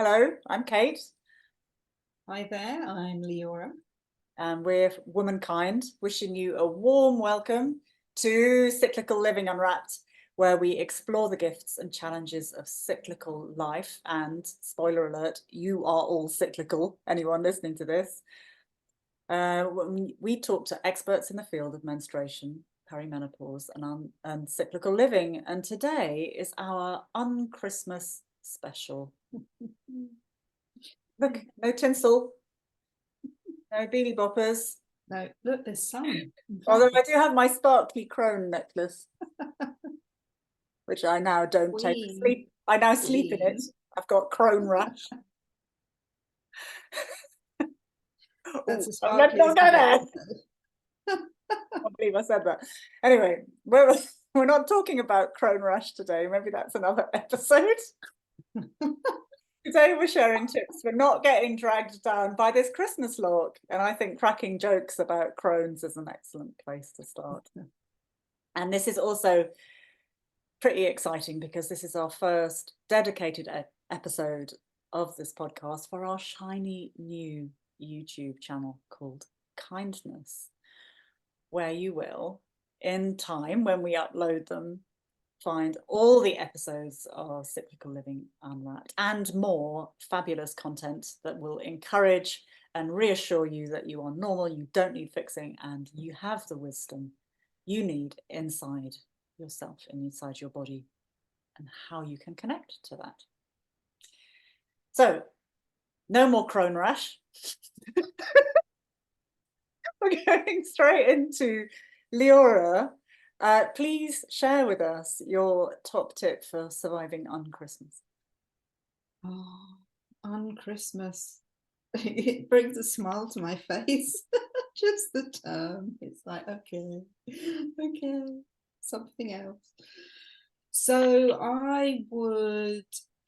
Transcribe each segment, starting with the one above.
Hello, I'm Kate, Hi there, I'm Leora. and we're Womankind, wishing you a warm welcome to Cyclical Living Unwrapped, where we explore the gifts and challenges of cyclical life. And spoiler alert, you are all cyclical, anyone listening to this. We talk to experts in the field of menstruation, perimenopause, and cyclical living. And today is our UnChristmas special. Look, no tinsel, no beanie boppers. No, look, there's some. Although I do have my sparkly crone necklace, which I now don't take to sleep. I now sleep in it. I've got crone rash. That's Ooh, let's not go there. I can't believe I said that. Anyway, we're not talking about crone rash today. Maybe that's another episode. Today we're sharing tips for not getting dragged down by this Christmas lark. And I think cracking jokes about crones is an excellent place to start. And this is also pretty exciting because this is our first dedicated episode of this podcast for our shiny new YouTube channel called Kindness, where you will, in time when we upload them, find all the episodes of Cyclical Living Unwrapped and more fabulous content that will encourage and reassure you that you are normal, you don't need fixing, and you have the wisdom you need inside yourself and inside your body, and how you can connect to that. So, no more crone rash. We're going straight into Leora. Please share with us your top tip for surviving UnChristmas. Oh, UnChristmas. It brings a smile to my face. Just the term. It's like, okay, something else. So I would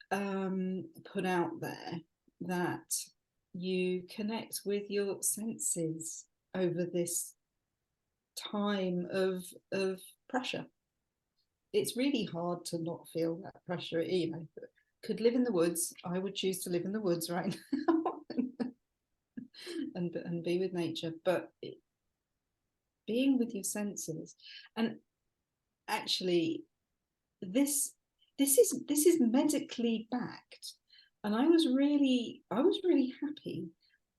put out there that you connect with your senses over this time of pressure. It's really hard to not feel that pressure. Could live in the woods. I would choose to live in the woods right now and be with nature, but being with your senses. And actually this is medically backed, and I was really happy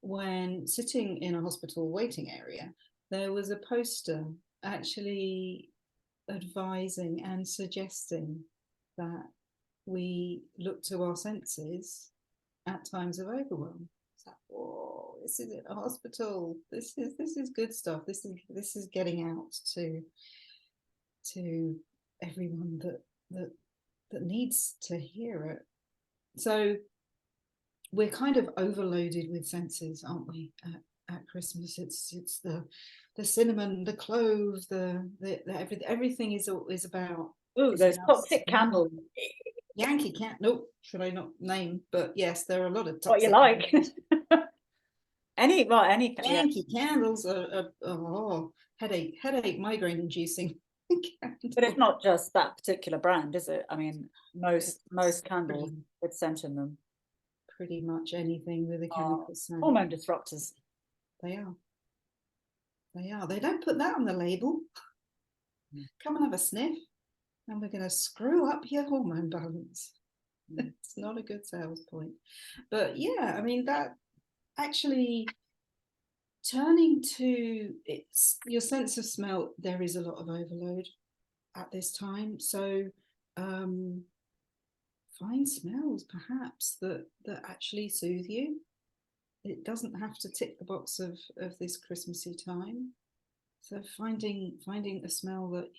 when, sitting in a hospital waiting area, there was a poster actually advising and suggesting that we look to our senses at times of overwhelm. It's like, whoa, this is in a hospital. This is good stuff. This is getting out to everyone that needs to hear it. So we're kind of overloaded with senses, aren't we? At Christmas, it's the cinnamon, the clove, the everything is about. Oh, those toxic candles. Yankee cat. Nope, should I not name? But yes, there are a lot of toxic. What you like? any Yankee candles are headache, migraine inducing. But it's not just that particular brand, is it? I mean, most candles with scent in them. Pretty much anything with a chemical scent. Hormone disruptors. They are. They don't put that on the label. Come and have a sniff, and we're going to screw up your hormone balance. It's not a good sales point. But yeah, I mean, that actually turning to your sense of smell, there is a lot of overload at this time. So find smells perhaps that actually soothe you. It doesn't have to tick the box of this Christmassy time. So finding a smell that,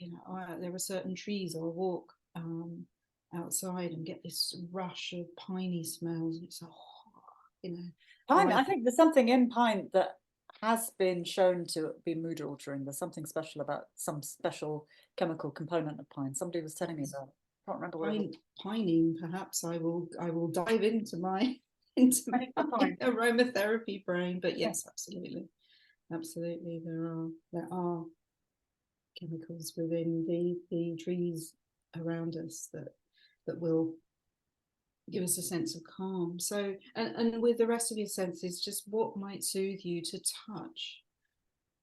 there are certain trees, or walk outside and get this rush of piney smells, and it's pine. I think there's something in pine that has been shown to be mood altering. There's something special about some special chemical component of pine. Somebody was telling me about. I can't remember what. Pining, perhaps. I will dive into my aromatherapy brain. But yes, absolutely, there are chemicals within the trees around us that will give us a sense of calm. So, and with the rest of your senses, just what might soothe you to touch?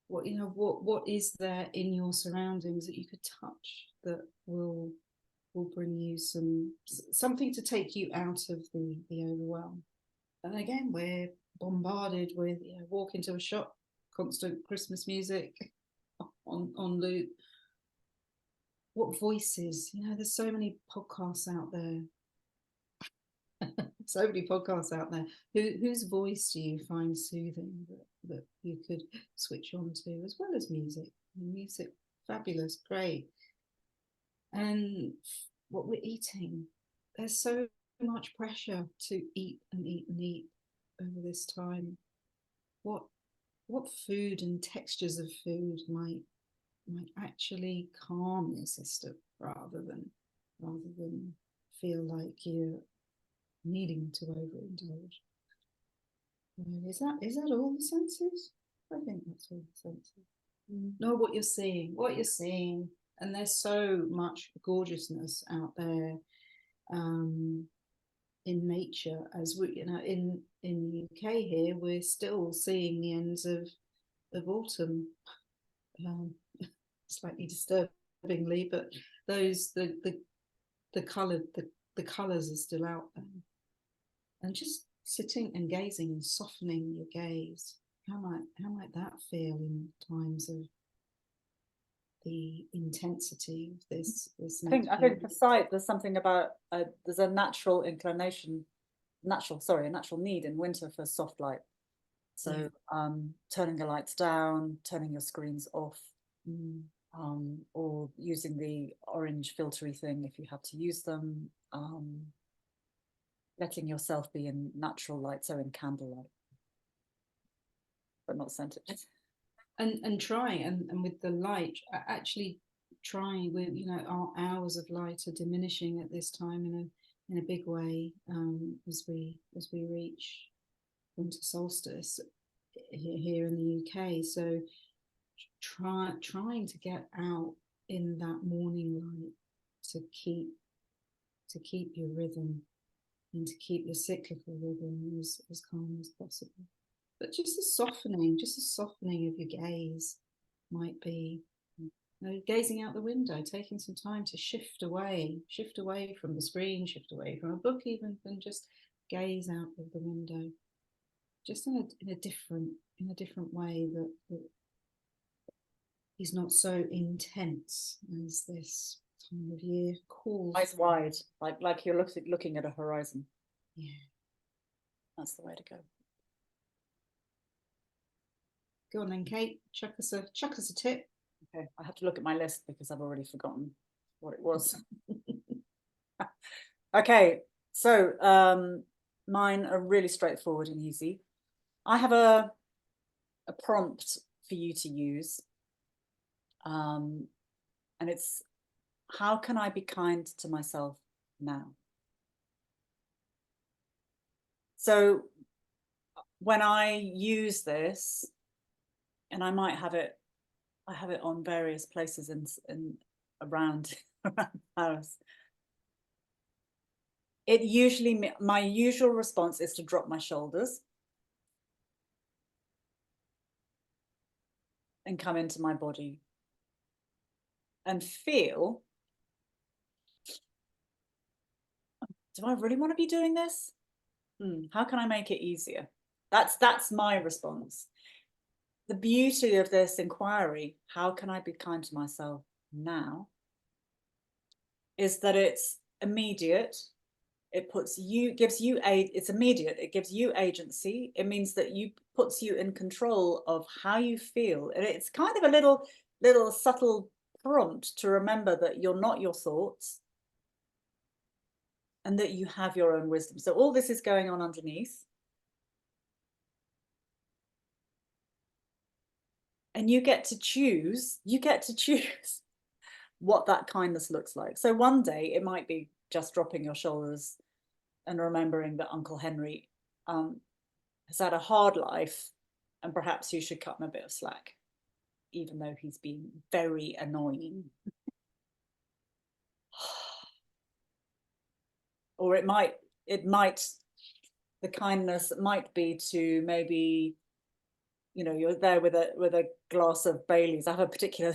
What, you know, what is there in your surroundings that you could touch that will bring you something to take you out of the overwhelm? And again, we're bombarded with, you know, walk into a shop, constant Christmas music on loop. What voices? You know, there's so many podcasts out there. So many podcasts out there. Whose voice do you find soothing that you could switch on to, as well as music? Music, fabulous, great. And what we're eating, there's so much pressure to eat and eat and eat over this time. What food and textures of food might actually calm your system rather than feel like you're needing to overindulge? Is that all the senses? I think that's all the senses. Know what you're seeing, and there's so much gorgeousness out there in nature. As we, you know, in the UK here, we're still seeing the ends of autumn, slightly disturbingly, but the colours are still out there. And just sitting and gazing and softening your gaze, how might that feel in times of the intensity of this I think for sight, there's something about there's a natural inclination, a natural need in winter for soft light. So turning your lights down, turning your screens off, or using the orange filtery thing if you have to use them, letting yourself be in natural light, so in candlelight, but not scented. And trying, and with the light, actually trying with, you know, our hours of light are diminishing at this time in a big way, as we reach winter solstice here in the UK. So trying to get out in that morning light to keep your rhythm and to keep your cyclical rhythm as calm as possible. But just a softening of your gaze might be, you know, gazing out the window, taking some time to shift away from the screen, shift away from a book even, and just gaze out of the window, just in a different way that is not so intense as this time of year calls. Eyes wide, like you're looking at a horizon. Yeah, that's the way to go. Go on then, Kate. Chuck us a tip. Okay, I have to look at my list because I've already forgotten what it was. Okay, so mine are really straightforward and easy. I have a prompt for you to use, and it's, how can I be kind to myself now? So when I use this, and I might have it, I have it on various places in around the house. It usually, my usual response is to drop my shoulders and come into my body and feel, do I really want to be doing this? How can I make it easier? That's my response. The beauty of this inquiry, how can I be kind to myself now, is that it's immediate. It it's immediate. It gives you agency. It means that puts you in control of how you feel. And it's kind of a little subtle prompt to remember that you're not your thoughts and that you have your own wisdom. So all this is going on underneath. And you get to choose what that kindness looks like. So one day it might be just dropping your shoulders and remembering that Uncle Henry has had a hard life and perhaps you should cut him a bit of slack, even though he's been very annoying. Or it might the kindness might be to maybe, you know, you're there with a glass of Baileys. I have a particular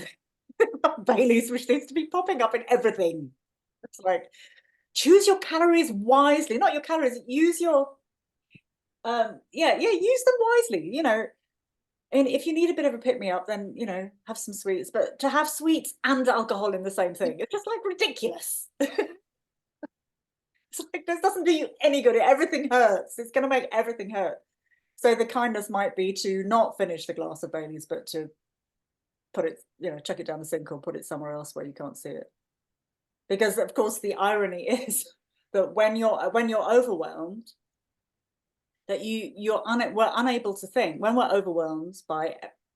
Baileys which seems to be popping up in everything. It's like, choose your calories wisely, not your calories, use your use them wisely, you know. And if you need a bit of a pick me up, then, you know, have some sweets. But to have sweets and alcohol in the same thing, it's just like ridiculous. It's like, this doesn't do you any good. Everything hurts. It's going to make everything hurt. So the kindness might be to not finish the glass of Baileys, but to put it, you know, chuck it down the sink or put it somewhere else where you can't see it. Because of course the irony is that when you're overwhelmed, that we're unable to think. When we're overwhelmed by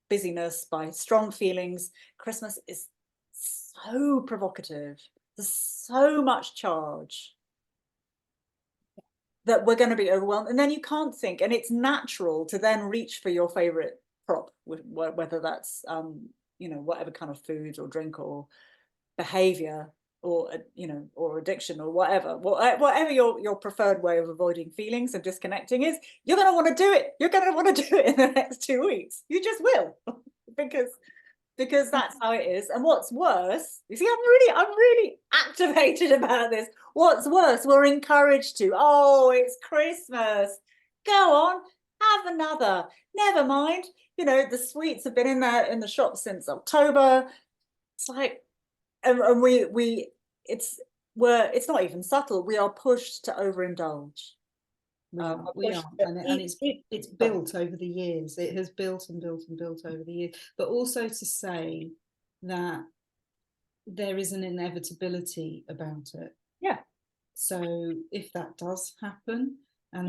busyness, by strong feelings, Christmas is so provocative. There's so much charge that we're going to be overwhelmed, and then you can't think, and it's natural to then reach for your favorite prop, whether that's you know, whatever kind of food or drink or behavior, or you know, or addiction, or whatever your preferred way of avoiding feelings and disconnecting is. You're going to want to do it. You're going to want to do it in the next 2 weeks. You just will. because that's how it is. And what's worse, you see, I'm really activated about this. What's worse, we're encouraged to, oh, it's Christmas, go on, have another, never mind, you know, the sweets have been in the shop since October. It's like, and it's not even subtle. We are pushed to overindulge. We are, and it's built over the years. It has built and built and built over the years. But also to say that there is an inevitability about it. Yeah. So if that does happen, and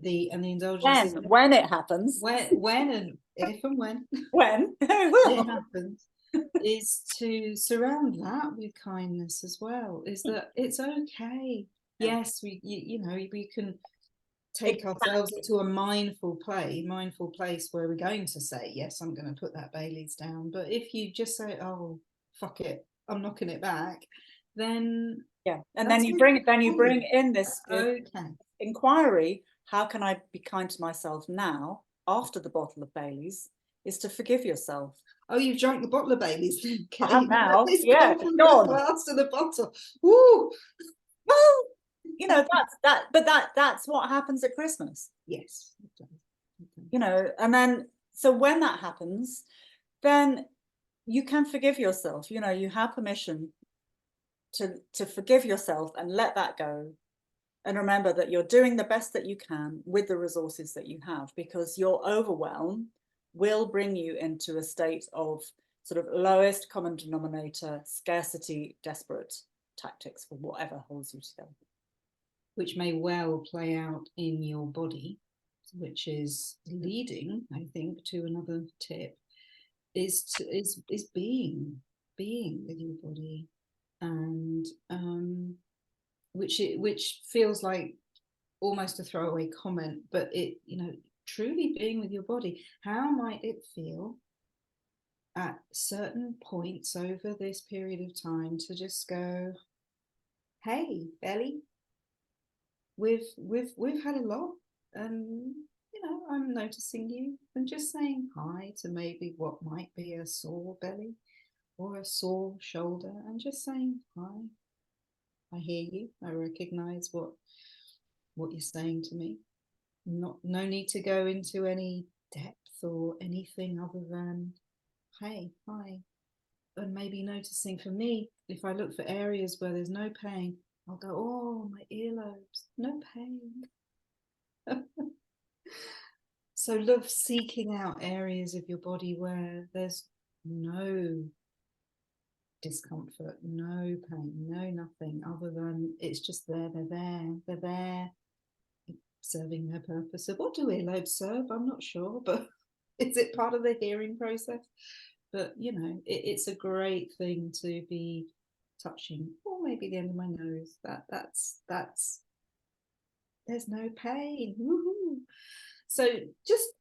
the indulgence, when it happens, when and if and when it will, it happens, is to surround that with kindness as well. Is that it's okay. Yes, you know, we can take ourselves into a mindful place where we're going to say, yes, I'm going to put that Baileys down. But if you just say, oh, fuck it, I'm knocking it back, then and then you bring in this inquiry. How can I be kind to myself now after the bottle of Baileys? Is to forgive yourself. Oh, you've drunk the bottle of Baileys. I have now. It's yeah, gone from the glass to the bottle. Woo! Well, you know, that's what happens at Christmas. Yes. You know, and then so when that happens, then you can forgive yourself. You know, you have permission to forgive yourself and let that go. And remember that you're doing the best that you can with the resources that you have, because your overwhelm will bring you into a state of sort of lowest common denominator, scarcity, desperate tactics for whatever holds you together. Which may well play out in your body, which is leading, I think, to another tip, is being with your body, and which feels like almost a throwaway comment, but it, you know, truly being with your body. How might it feel at certain points over this period of time to just go, hey, belly, we've had a lot, and you know, I'm noticing you, and just saying hi to maybe what might be a sore belly or a sore shoulder, and just saying hi. I hear you. I recognize what you're saying to me. No need to go into any depth or anything other than, hey, hi. And maybe noticing, for me, if I look for areas where there's no pain, I'll go, oh, my earlobes, no pain. So love seeking out areas of your body where there's no discomfort, no pain, no nothing other than it's just there. They're there serving their purpose. So what do earlobes serve? I'm not sure, but is it part of the hearing process? But you know, it's a great thing to be touching, or maybe the end of my nose. That's there's no pain. Woohoo! So just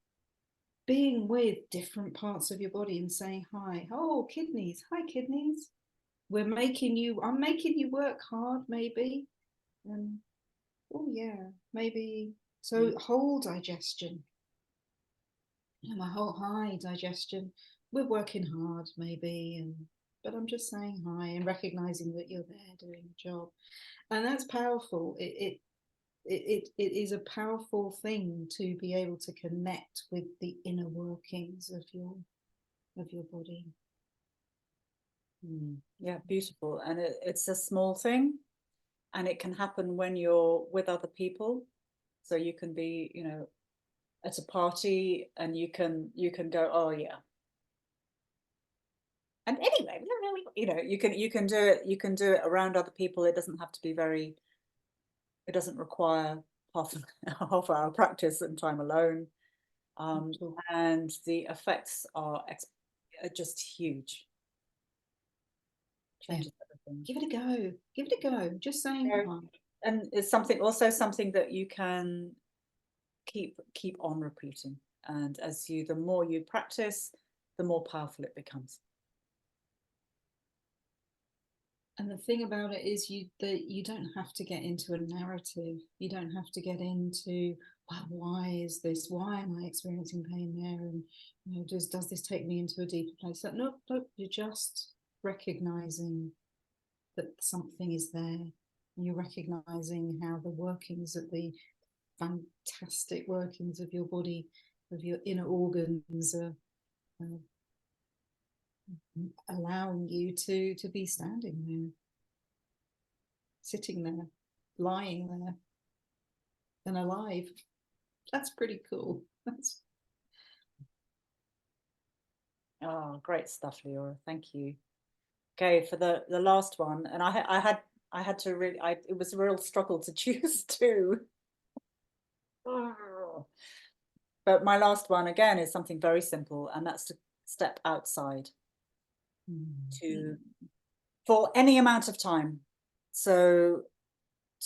being with different parts of your body and saying hi. Oh, kidneys, hi kidneys. I'm making you work hard, maybe. Oh yeah, maybe. So whole digestion. My whole high digestion. We're working hard, maybe, but I'm just saying hi and recognizing that you're there doing the job, and that's powerful. It is a powerful thing to be able to connect with the inner workings of your body. Yeah, beautiful. And it's a small thing, and it can happen when you're with other people. So you can be, at a party, and you can go, oh yeah. And anyway, you can do it around other people. It doesn't have to be it doesn't require half hour practice and time alone. And the effects are just huge. Changes everything. Give it a go. Give it a go. Just saying hi. And it's also something that you can keep on repeating. And the more you practice, the more powerful it becomes. And the thing about it is you don't have to get into a narrative. You don't have to get into, well, why is this? Why am I experiencing pain there? And does this take me into a deeper place? No, you're just recognizing that something is there. And you're recognizing how the workings of the fantastic workings of your body, of your inner organs are allowing you to be standing there, sitting there, lying there, and alive. That's pretty cool. Oh, great stuff, Leora. Thank you. Okay, for the last one, and I had to really, it was a real struggle to choose two. But my last one again is something very simple, and that's to step outside for any amount of time. So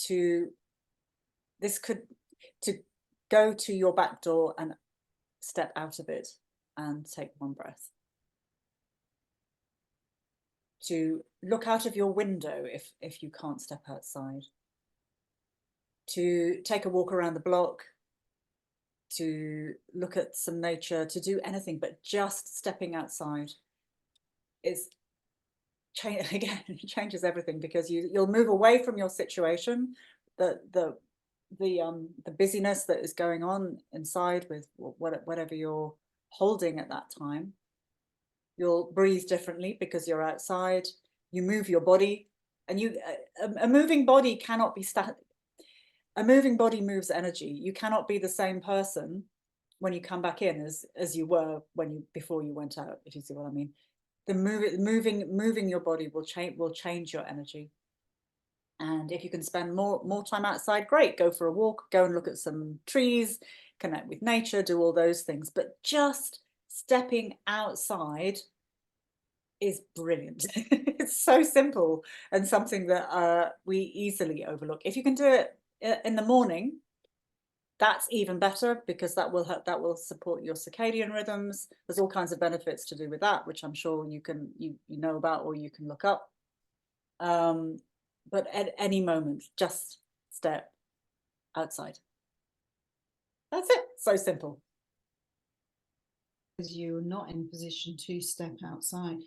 to go to your back door and step out of it and take one breath. To look out of your window if you can't step outside. To take a walk around the block, to look at some nature, to do anything, but just stepping outside is again, it changes everything, because you'll move away from your situation, the busyness that is going on inside with whatever you're holding at that time. You'll breathe differently because you're outside. You move your body, and a moving body cannot be static. A moving body moves energy. You cannot be the same person when you come back in as you were before you went out, if you see what I mean. The moving your body will change your energy. And if you can spend more time outside, great. Go for a walk, go and look at some trees, connect with nature, do all those things. But just stepping outside is brilliant. It's so simple, and something that we easily overlook. If you can do it in the morning, that's even better, because that will support your circadian rhythms. There's all kinds of benefits to do with that, which I'm sure you know about, or you can look up. But at any moment, just step outside. That's it. So simple. Because you're not in a position to step outside,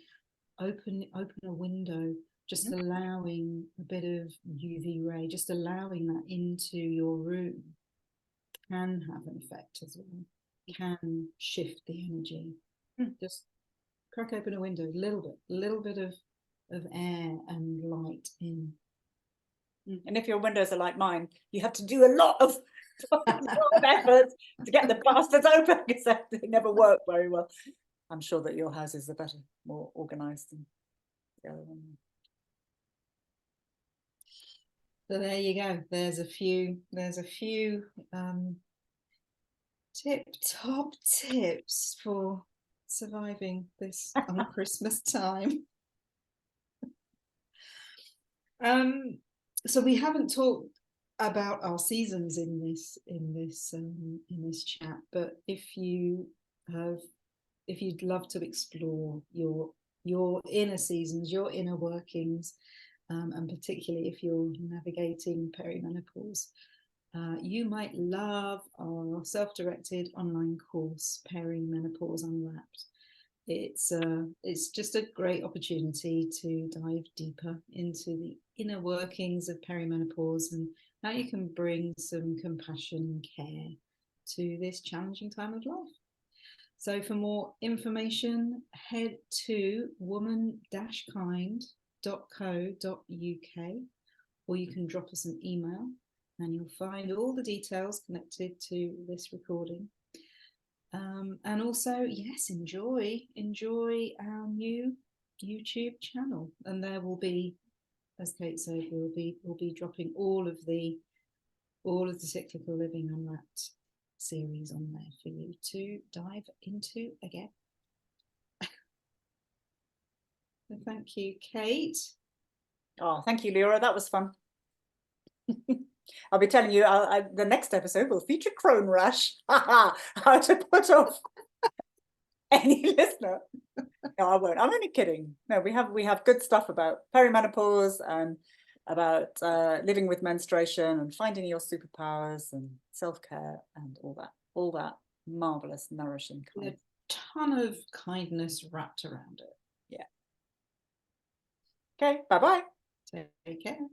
open a window, just allowing a bit of UV ray, just allowing that into your room can have an effect as well, can shift the energy. Just crack open a window, a little bit of air and light in. And if your windows are like mine, you have to do a lot of effort to get the bastards open, because they never work very well. I'm sure that your houses are better, more organized than the other one. So there you go. There's a few tip-top tips for surviving this Christmas time. So we haven't talked about our seasons in this chat, but if you'd love to explore your inner seasons, your inner workings, and particularly if you're navigating perimenopause, you might love our self-directed online course, Perimenopause Unwrapped. It's just a great opportunity to dive deeper into the inner workings of perimenopause and how you can bring some compassion and care to this challenging time of life. So for more information, head to woman-kind.co.uk, or you can drop us an email and you'll find all the details connected to this recording. And also, yes, enjoy our new YouTube channel, and there will be, as Kate said, we'll be dropping all of the Cyclical Living Unwrapped series on there for you to dive into again. So thank you, Kate. Oh, thank you, Leora. That was fun. I'll be telling you, the next episode will feature crone rash. How to put off any listener. No, I won't. I'm only kidding. No, we have good stuff about perimenopause and about living with menstruation and finding your superpowers and self-care and all that marvelous, nourishing kind. A ton of kindness wrapped around it. Yeah. Okay, bye-bye. Take care.